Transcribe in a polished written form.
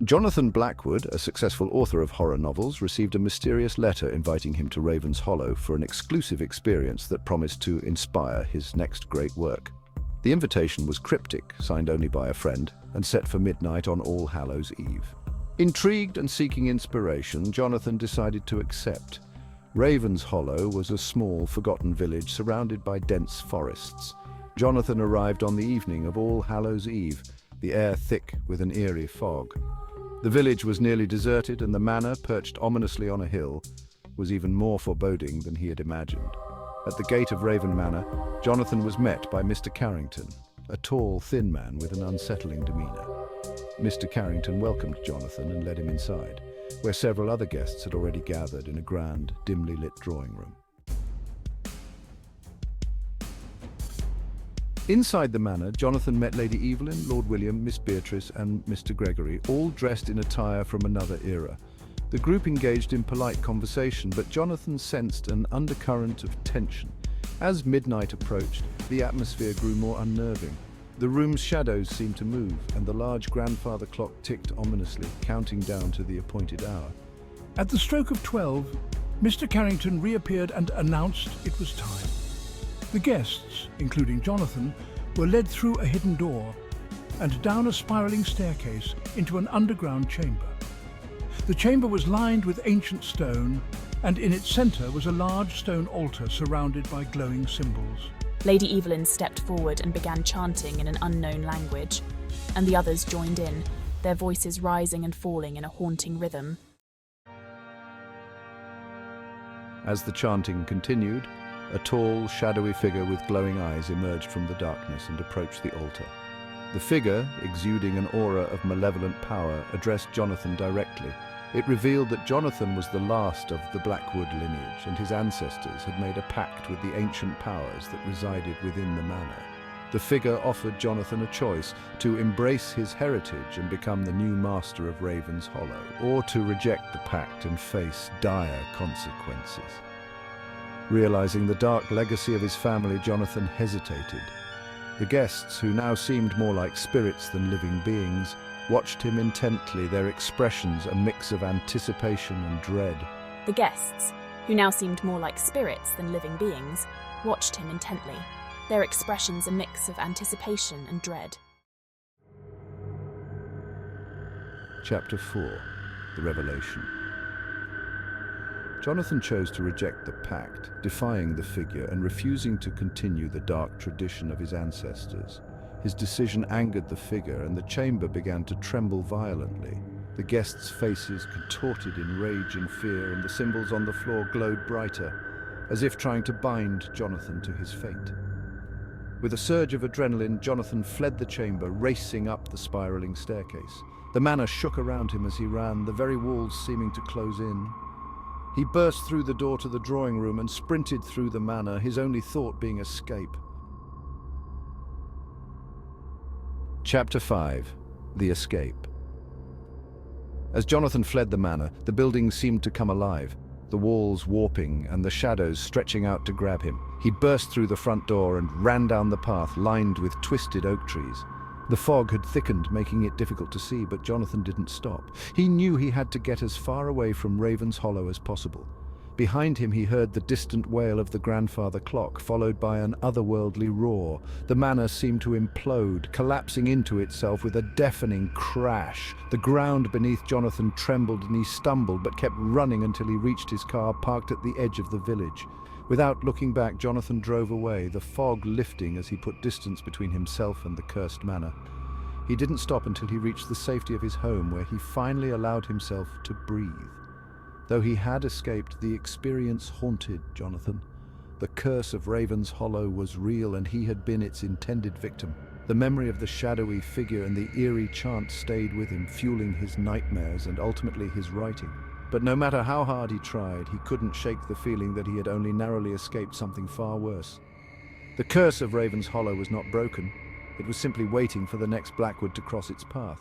Jonathan Blackwood, a successful author of horror novels, received a mysterious letter inviting him to Raven's Hollow for an exclusive experience that promised to inspire his next great work. The invitation was cryptic, signed only by a friend, and set for midnight on All Hallows' Eve. Intrigued and seeking inspiration, Jonathan decided to accept. Raven's Hollow was a small, forgotten village surrounded by dense forests. Jonathan arrived on the evening of All Hallows' Eve, the air thick with an eerie fog. The village was nearly deserted, and the manor, perched ominously on a hill, was even more foreboding than he had imagined. At the gate of Raven Manor, Jonathan was met by Mr. Carrington, a tall, thin man with an unsettling demeanor. Mr. Carrington welcomed Jonathan and led him inside, where several other guests had already gathered in a grand, dimly lit drawing room. Inside the manor, Jonathan met Lady Evelyn, Lord William, Miss Beatrice, and Mr. Gregory, all dressed in attire from another era. The group engaged in polite conversation, but Jonathan sensed an undercurrent of tension. As midnight approached, the atmosphere grew more unnerving. The room's shadows seemed to move, and the large grandfather clock ticked ominously, counting down to the appointed hour. At the stroke of 12, Mr. Carrington reappeared and announced it was time. The guests, including Jonathan, were led through a hidden door and down a spiraling staircase into an underground chamber. The chamber was lined with ancient stone, and in its center was a large stone altar surrounded by glowing symbols. Lady Evelyn stepped forward and began chanting in an unknown language, and the others joined in, their voices rising and falling in a haunting rhythm. As the chanting continued, a tall, shadowy figure with glowing eyes emerged from the darkness and approached the altar. The figure, exuding an aura of malevolent power, addressed Jonathan directly. It revealed that Jonathan was the last of the Blackwood lineage, and his ancestors had made a pact with the ancient powers that resided within the manor. The figure offered Jonathan a choice: to embrace his heritage and become the new master of Raven's Hollow, or to reject the pact and face dire consequences. Realizing the dark legacy of his family, Jonathan hesitated. The guests, who now seemed more like spirits than living beings, watched him intently, their expressions a mix of anticipation and dread. The guests, who now seemed more like spirits than living beings, watched him intently, their expressions a mix of anticipation and dread. Chapter 4. The Revelation. Jonathan chose to reject the pact, defying the figure and refusing to continue the dark tradition of his ancestors. His decision angered the figure, and the chamber began to tremble violently. The guests' faces contorted in rage and fear, and the symbols on the floor glowed brighter, as if trying to bind Jonathan to his fate. With a surge of adrenaline, Jonathan fled the chamber, racing up the spiraling staircase. The manor shook around him as he ran, the very walls seeming to close in. He burst through the door to the drawing room and sprinted through the manor, his only thought being escape. Chapter 5. The Escape. As Jonathan fled the manor, the building seemed to come alive, the walls warping and the shadows stretching out to grab him. He burst through the front door and ran down the path lined with twisted oak trees. The fog had thickened, making it difficult to see, but Jonathan didn't stop. He knew he had to get as far away from Raven's Hollow as possible. Behind him he heard the distant wail of the grandfather clock, followed by an otherworldly roar. The manor seemed to implode, collapsing into itself with a deafening crash. The ground beneath Jonathan trembled and he stumbled, but kept running until he reached his car parked at the edge of the village. Without looking back, Jonathan drove away, the fog lifting as he put distance between himself and the cursed manor. He didn't stop until he reached the safety of his home, where he finally allowed himself to breathe. Though he had escaped, the experience haunted Jonathan. The curse of Raven's Hollow was real, and he had been its intended victim. The memory of the shadowy figure and the eerie chant stayed with him, fueling his nightmares and ultimately his writing. But no matter how hard he tried, he couldn't shake the feeling that he had only narrowly escaped something far worse. The curse of Raven's Hollow was not broken. It was simply waiting for the next Blackwood to cross its path.